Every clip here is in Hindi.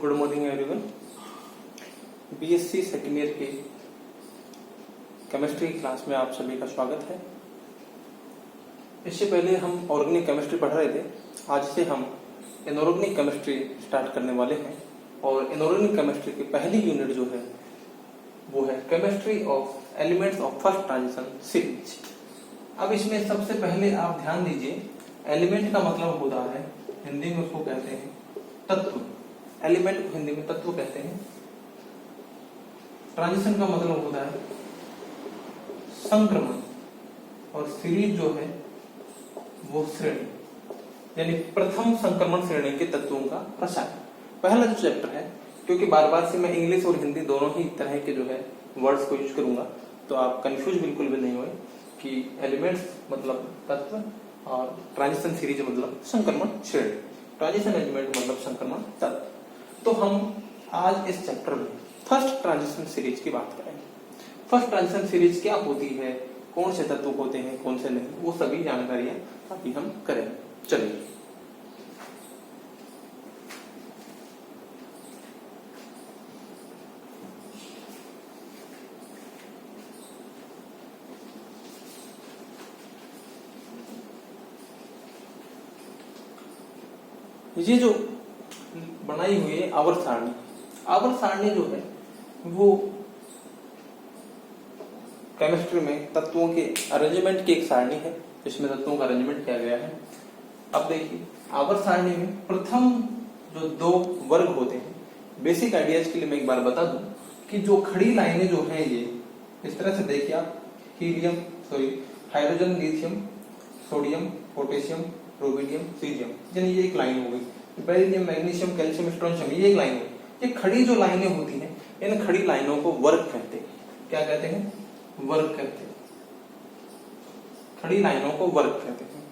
Good morning everyone. BSc second year के केमिस्ट्री क्लास में आप सभी का स्वागत है। इससे पहले हम ऑर्गेनिक केमिस्ट्री पढ़ रहे थे। आज से हम इनऑर्गेनिक केमिस्ट्री स्टार्ट करने वाले हैं और इनऑर्गेनिक केमिस्ट्री की पहली यूनिट जो है वो है chemistry of elements of first transition series. अब इसमें सबसे पहले आप ध्यान दीजिए, एलिमेंट का मतलब होता है, हिंदी में उसको कहते हैं तत्व। एलिमेंट को हिंदी में तत्व कहते हैं। ट्रांजिशन का मतलब होता है संक्रमण और सीरीज जो है वो श्रेणी, यानी प्रथम संक्रमण श्रेणी के तत्वों का रसायन। पहला जो चैप्टर है, क्योंकि बार बार से मैं इंग्लिश और हिंदी दोनों ही तरह के जो है वर्ड्स को यूज करूंगा, तो आप कंफ्यूज बिल्कुल भी नहीं हुए कि एलिमेंट्स मतलब तत्व और ट्रांजिशन सीरीज मतलब संक्रमण श्रेणी। ट्रांजिशन एलिमेंट मतलब संक्रमण तत्व। तो हम आज इस चैप्टर में फर्स्ट ट्रांजिशन सीरीज की बात करेंगे। फर्स्ट ट्रांजिशन सीरीज क्या होती है, कौन से तत्व होते हैं, कौन से नहीं, वो सभी जानकारियां अभी हम करेंगे। चलिए, ये जो बनाई हुई है आवर्त सारणी जो है वो केमिस्ट्री में तत्वों के अरेंजमेंट की एक सारणी है, जिसमें तत्वों का अरेंजमेंट किया गया है। अब देखिए, आवर्त सारणी में प्रथम जो दो वर्ग होते हैं, बेसिक आइडियाज के लिए मैं एक बार बता दूं कि जो खड़ी लाइनें जो हैं ये इस तरह से देखिए आप, hydrogen, lithium, sodium, potassium, rubidium, caesium, यानी ये एक लाइन हो गई। बेरिलियम, मैग्नीशियम, कैल्शियम, स्ट्रोंशियम, ये एक लाइन हो गई। ये खड़ी जो लाइनें होती हैं, इन खड़ी लाइनों को वर्ग कहते हैं। क्या कहते हैं? वर्ग कहते हैं। खड़ी लाइनों को वर्ग कहते हैं।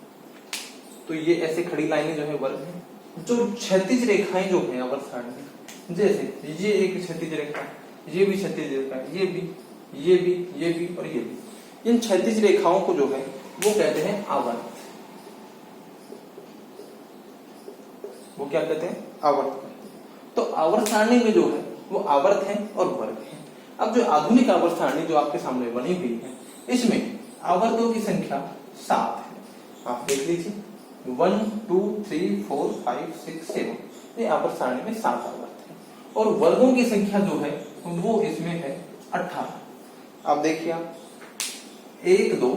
तो ये ऐसे खड़ी लाइनें जो है वर्ग है। जो क्षैतिज रेखाएं जो है आवर्त सारणी, जैसे ये एक क्षैतिज रेखा, ये भी क्षैतिज रेखा, ये भी, ये भी, ये भी और ये भी, इन क्षैतिज रेखाओं को जो है वो कहते हैं आवर्त। वो क्या कहते हैं? आवर्त। तो आवर्त सारणी में जो है वो आवर्त है और वर्ग है। अब जो आधुनिक आवर्त सारणी जो आपके सामने बनी हुई है, इसमें आवर्तों की संख्या 7 है। आप देख लीजिए, 1 2 3 4 5 6 7, ये आवर्त सारणी में 7 आवर्त है। और वर्गों की संख्या जो है वो इसमें है 18। आप देखिए, 1 2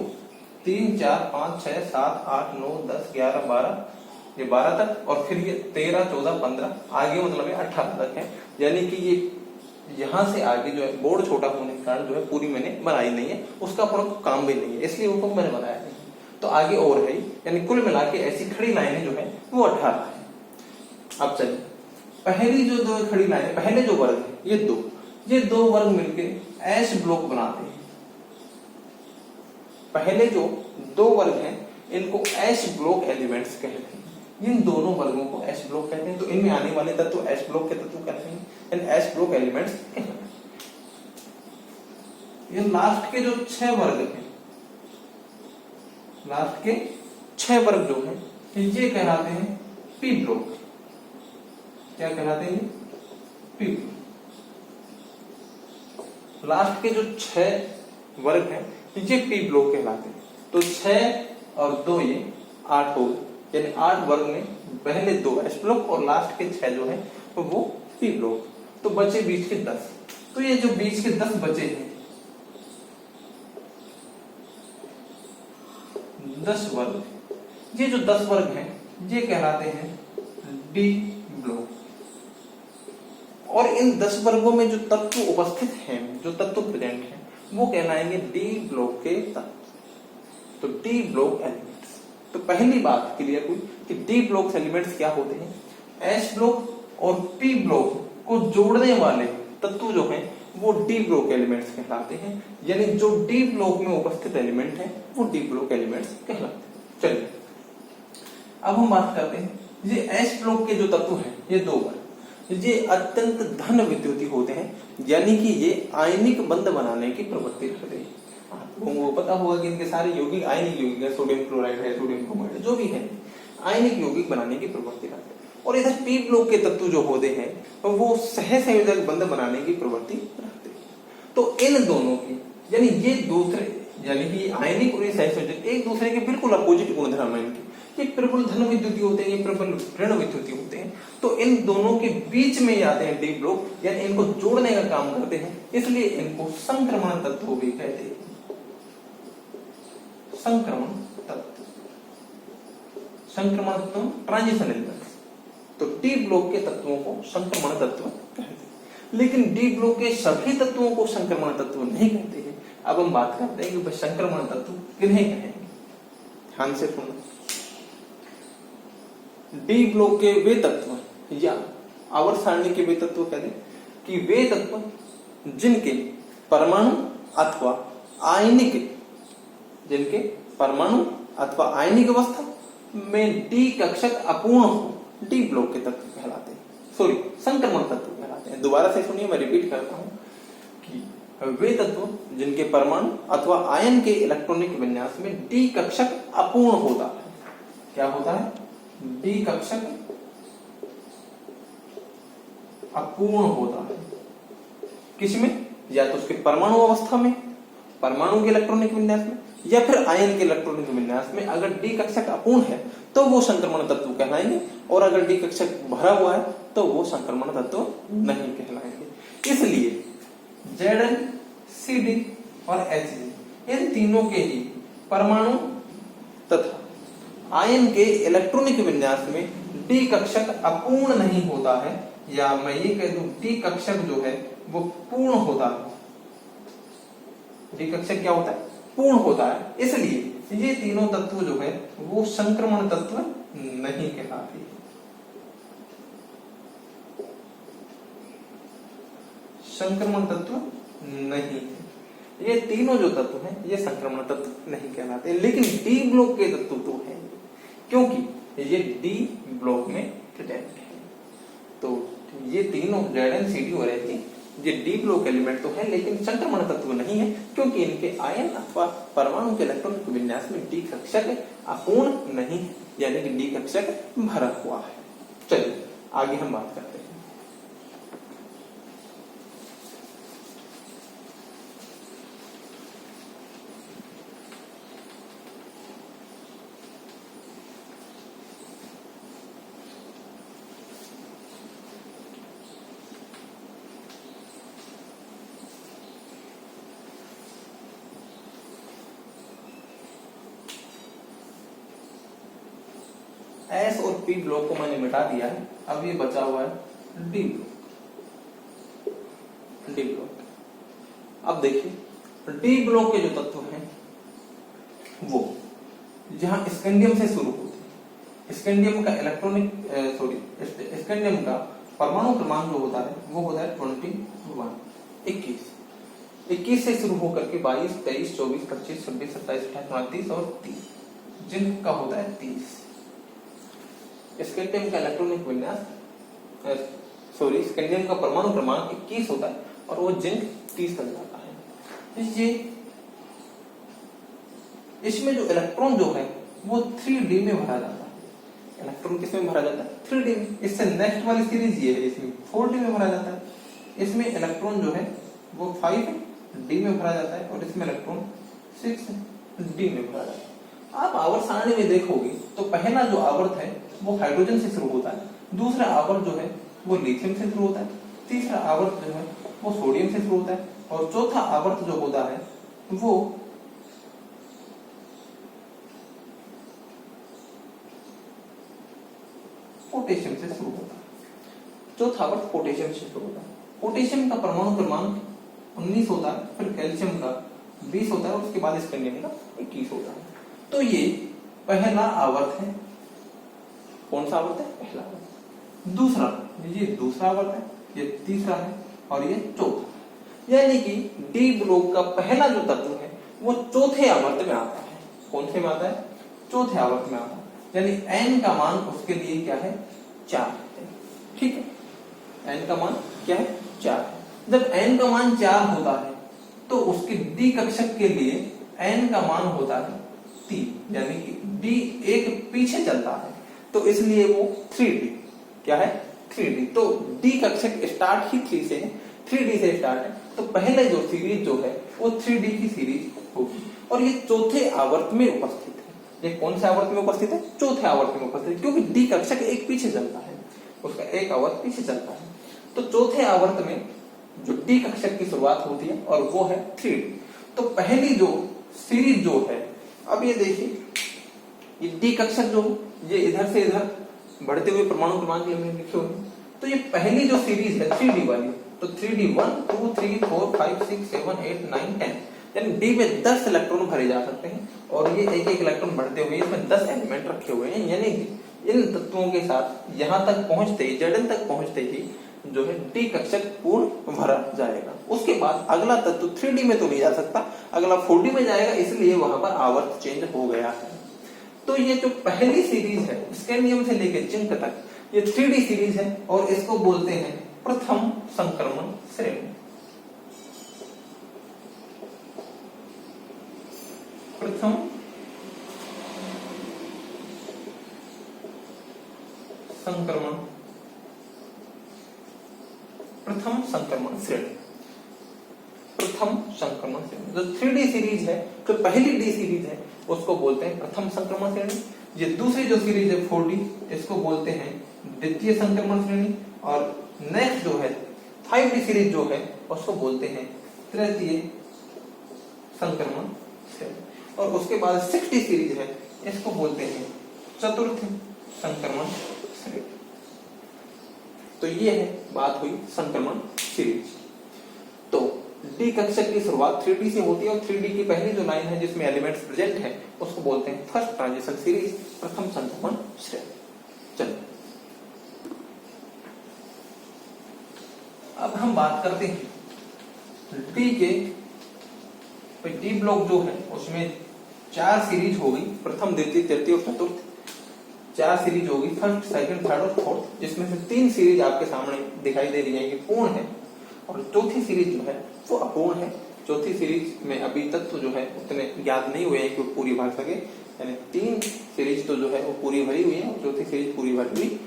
3 4 5 6 7 8 9 10 11 12, ये 12 तक, और फिर ये 13 14 15 आगे, मतलब ये 18 तक है। यानी कि ये यहां से आगे जो है बोर्ड छोटा होने के कारण जो है पूरी मैंने बनाई नहीं है, उसका पूरा काम भी नहीं है, इसलिए वो मैंने बनाया नहीं। तो आगे और है, यानी कुल मिला के ऐसी खड़ी लाइनें जो है वो 18 है। अब चलिए, पहली जो दो खड़ी लाइनें, पहले जो वर्ग है ये दो वर्ग मिलके एस ब्लॉक बनाते हैं। पहले जो दो वर्ग हैं इनको एस ब्लॉक एलिमेंट्स कहते हैं। इन दोनों वर्गों को एस ब्लॉक कहते हैं। तो इनमें आने वाले तत्व एस ब्लॉक के तत्व कहते हैं, इन एस ब्लॉक एलिमेंट्स कहते हैं। ये लास्ट के जो 6 वर्ग हैं, लास्ट के 6 वर्ग जो हैं ये कहलाते हैं पी ब्लॉक। क्या कहलाते हैं? P block. लास्ट के जो 6 वर्ग हैं ये पी ब्लॉक कहलाते हैं। तो 6 और 2 ये 8 हो गए, यानी 8 वर्ग में पहले 2 एस ब्लॉक और लास्ट के 6 जो है वो पी ब्लॉक। तो बचे बीच के 10। तो ये जो बीच के 10 बचे हैं, 10 वर्ग, ये जो 10 वर्ग हैं ये कहलाते हैं डी ब्लॉक। और इन 10 वर्गों में जो तत्व उपस्थित हैं, जो तत्व प्रेजेंट हैं, वो कहलाएंगे डी ब्लॉक के तत्व। तो डी ब्लॉक एलिमेंट्स। तो पहली बात क्लियर हुई कि डी ब्लॉक एलिमेंट्स क्या होते हैं। एस ब्लॉक और पी ब्लॉक को जोड़ने वाले तत्व जो हैं वो डी ब्लॉक एलिमेंट्स कहलाते हैं। यानी जो डी ब्लॉक में उपस्थित एलिमेंट है वो डी ब्लॉक एलिमेंट्स कहलाते हैं। चलिए, अब हम बात करते हैं, ये एस ब्लॉक के जो तत्व हैं, ये 2 वर्ग, ये अत्यंत धन विद्युती होते हैं, यानी कि ये आयनिक बंध बनाने की प्रवृत्ति रखते हैं। आपको पता होगा कि इनके सारे यौगिक आयनिक यौगिक है, सोडियम क्लोराइड है, सोडियम ब्रोमाइड है, जो भी है आयनिक यौगिक बनाने की प्रवृत्ति रखते हैं। और इधर पी ब्लॉक के तत्व जो होते हैं वो सहसंयोजक बंध बनाने की प्रवृत्ति रखते हैं। तो इन दोनों की यानी ये दूसरे यानी कि आयनिक और सहसंयोजक एक दूसरे के बिल्कुल अपोजिट गुणधर्म है इनके। ये प्रबल धन विद्युतीय होते हैं, ये प्रबल ऋण विद्युतीय होते हैं। तो इन दोनों के बीच में आते हैं डी ब्लॉक, यानी इनको जोड़ने का काम करते हैं, इसलिए इनको संक्रमण तत्व भी कहते हैं। संक्रमण तत्व, संक्रमण तत्व ट्रांजिशन एलिमेंट्स। तो डी ब्लॉक के तत्वों को संक्रमण तत्व कहते हैं, लेकिन डी ब्लॉक के सभी तत्वों को संक्रमण तत्व नहीं कहते हैं। अब हम बात करते हैं कि संक्रमण तत्व किन्हें कहेंगे। ध्यान से सुनो, डी ब्लॉक के वे तत्व या आवर्त सारणी के वे तत्व कहते हैं कि वे तत्व जिनके परमाणु अथवा आयनिक, जिनके परमाणु अथवा आयनिक अवस्था में डी कक्षक अपूर्ण हो, डी ब्लॉक के तत्व कहलाते हैं। सॉरी, संक्रमण तत्व कहलाते हैं। दोबारा से सुनिए, मैं रिपीट करता हूं कि वे तत्व जिनके परमाणु अथवा आयन के इलेक्ट्रॉनिक विन्यास में डी कक्षक अपूर्ण होता है। क्या होता है? डी कक्षक अपूर्ण होता है। किसमें? या तो उसके परमाणु अवस्था में, परमाणु के इलेक्ट्रॉनिक विन्यास में, या फिर आयन के इलेक्ट्रॉनिक विन्यास में। अगर डी कक्षक अपूर्ण है तो वो संक्रमण तत्व कहलाएंगे, और अगर डी कक्षक भरा हुआ है तो वो संक्रमण तत्व नहीं कहलाएंगे। इसलिए Zn, Cd और Hg इन तीनों के ही परमाणु तथा आयन के इलेक्ट्रॉनिक विन्यास में डी कक्षक अपूर्ण नहीं होता है, या मैं ये कह दूं डी कक्षक जो है वो पूर्ण होता है। डी कक्षक क्या होता है? पूर्ण होता है। इसलिए ये तीनों तत्व जो है वो संक्रमण तत्व नहीं कहलाते। संक्रमण तत्व नहीं है। ये तीनों जो तत्व हैं ये संक्रमण तत्व नहीं कहलाते, लेकिन डी ब्लॉक के तत्व तो है, क्योंकि ये डी ब्लॉक में प्रेजेंट है। तो ये तीनों Zn, Cd और Hg ये डी ब्लॉक एलिमेंट तो है, लेकिन संक्रमण तत्व नहीं है, क्योंकि इनके आयन अथवा परमाणु के इलेक्ट्रॉनिक विन्यास में डी कक्षक अपूर्ण नहीं है, यानी कि डी कक्षक भरा हुआ है। चलिए आगे हम बात करते हैं। एस और पी ब्लॉक को मैंने मिटा दिया है, अब ये बचा हुआ है डी ब्लॉक। डी ब्लॉक, अब देखिए डी ब्लॉक के जो तत्व हैं वो जहां स्कैंडियम से शुरू होते हैं। स्कैंडियम का इलेक्ट्रॉनिक स्कैंडियम का परमाणु क्रमांक जो होता है वो होता है 21 21 से शुरू होकर के 22, 23, 24, 25, 26, 27, 28, 29 और 30, जिनका होता है 30। स्कैंडियम का इलेक्ट्रॉनिक विन्यास स्कैंडियम का परमाणु क्रमांक 21 होता है और वो जिंक 30 तक जाता है। ये इसमें जो इलेक्ट्रॉन जो है वो 3D में भरा जाता है। इलेक्ट्रॉन किसमें भरा जाता है? 3D में। इससे नेक्स्ट वाली सीरीज ये है, इसमें 4D में भरा जाता है। इसमें इलेक्ट्रॉन जो है वो 5D में भरा जाता है और इसमें इलेक्ट्रॉन 6D में भरा जाता है। आप आवर्त सारणी में देखोगे तो पहला जो आवर्त है वो हाइड्रोजन से शुरू होता है, दूसरा आवर्त जो है वो लिथियम से शुरू होता है, तीसरा आवर्त जो है वो सोडियम से शुरू होता है, और चौथा आवर्त जो होता है वो पोटेशियम से शुरू होता है। चौथा आवर्त पोटेशियम से शुरू होता है। पोटेशियम का परमाणु क्रमांक 19 होता है, फिर कैल्शियम का 20 होता है और उसके बाद स्कैंडियम का 21 होता है। तो ये पहला आवर्त है। कौन सा आवर्त है? पहला आवर्त। दूसरा, ये दूसरा आवर्त है, ये तीसरा है और ये चौथा। यानी कि डी ब्लॉक का पहला जो तत्व है वो चौथे आवर्त में आता है। कौन से में आता है? चौथे आवर्त में आता है। यानी n का मान उसके लिए क्या है? 4 है। ठीक है, n का मान क्या है? 4 है। जब n का मान 4 होता है तो उसके डी कक्षक के लिए n का मान होता है 3, यानी कि d एक पीछे चलता है तो इसलिए वो 3D। क्या है 3D। तो डी कक्षक स्टार्ट ही 3 से है, 3D से स्टार्ट है। तो पहले जो सीरीज जो है वो 3D की सीरीज होगी और ये चौथे आवर्त में उपस्थित है। ये कौन से आवर्त में उपस्थित है? चौथे आवर्त में उपस्थित है, क्योंकि डी कक्षक एक पीछे चलता है, उसका एक आवर्त पीछे चलता है। तो चौथे आवर्त में जो डी कक्षक की शुरुआत होती है और वो है 3D। तो पहली जो सीरीज जो है, अब ये देखिए ये डी कक्षक जो ये इधर से इधर बढ़ते हुए परमाणु क्रमांक लिखे हुए हैं। तो ये पहली जो सीरीज है 3D वाली, तो 3D 1 2 3 4 5 6 7 8 9 10, यानी डी में 10 इलेक्ट्रॉन भरे जा सकते हैं और ये एक एक इलेक्ट्रॉन बढ़ते हुए इसमें 10 एलिमेंट रखे हुए हैं। यानी इन तत्वों के साथ यहाँ तक पहुंचते ही, Zn तक पहुंचते ही जो है डी कक्षक पूर्ण भरा जाएगा। उसके बाद अगला तत्व 3D में तो नहीं जा सकता, अगला 4D में जाएगा, इसलिए वहां पर आवर्त चेंज हो गया है। तो ये जो पहली सीरीज है स्कैंडियम से लेकर जिंक तक, ये 3D सीरीज है और इसको बोलते हैं प्रथम संक्रमण श्रेणी। प्रथम संक्रमण, प्रथम संक्रमण श्रेणी, प्रथम संक्रमण श्रेणी। जो 3D सीरीज है, जो पहली डी सीरीज है, उसको बोलते हैं प्रथम संक्रमण श्रेणी। ये दूसरी जो सीरीज है 4D, इसको बोलते हैं द्वितीय संक्रमण श्रेणी। और नेक्स्ट जो है 5D सीरीज जो है उसको बोलते हैं तृतीय संक्रमण श्रेणी। और उसके बाद 6D सीरीज है, इसको बोलते हैं चतुर्थ संक्रमण श्रेणी। तो ये है बात हुई संक्रमण सीरीज। तो डी कक्षक की शुरुआत 3D से होती है और 3D की पहली जो लाइन है जिसमें एलिमेंट्स प्रेजेंट है उसको बोलते हैं फर्स्ट ट्रांजिशन सीरीज, प्रथम संक्रमण श्रेणी। चलिए अब हम बात करते हैं डी के डी ब्लॉक जो है उसमें 4 सीरीज हो गई, प्रथम द्वितीय तृतीय और चतुर्थ। 4 सीरीज होगी, फर्स्ट सेकंड थर्ड और फोर्थ, जिसमें से 3 सीरीज आपके सामने दिखाई दे रही है कि पूर्ण है और चौथी सीरीज जो है वो अपूर्ण है। चौथी सीरीज में अभी तत्व जो है उतने ज्ञात नहीं हुए हैं कि वो पूरी भर सके, यानी 3 सीरीज तो जो है वो पूरी भरी हुई है और चौथी सीरीज पूरी भरी हुई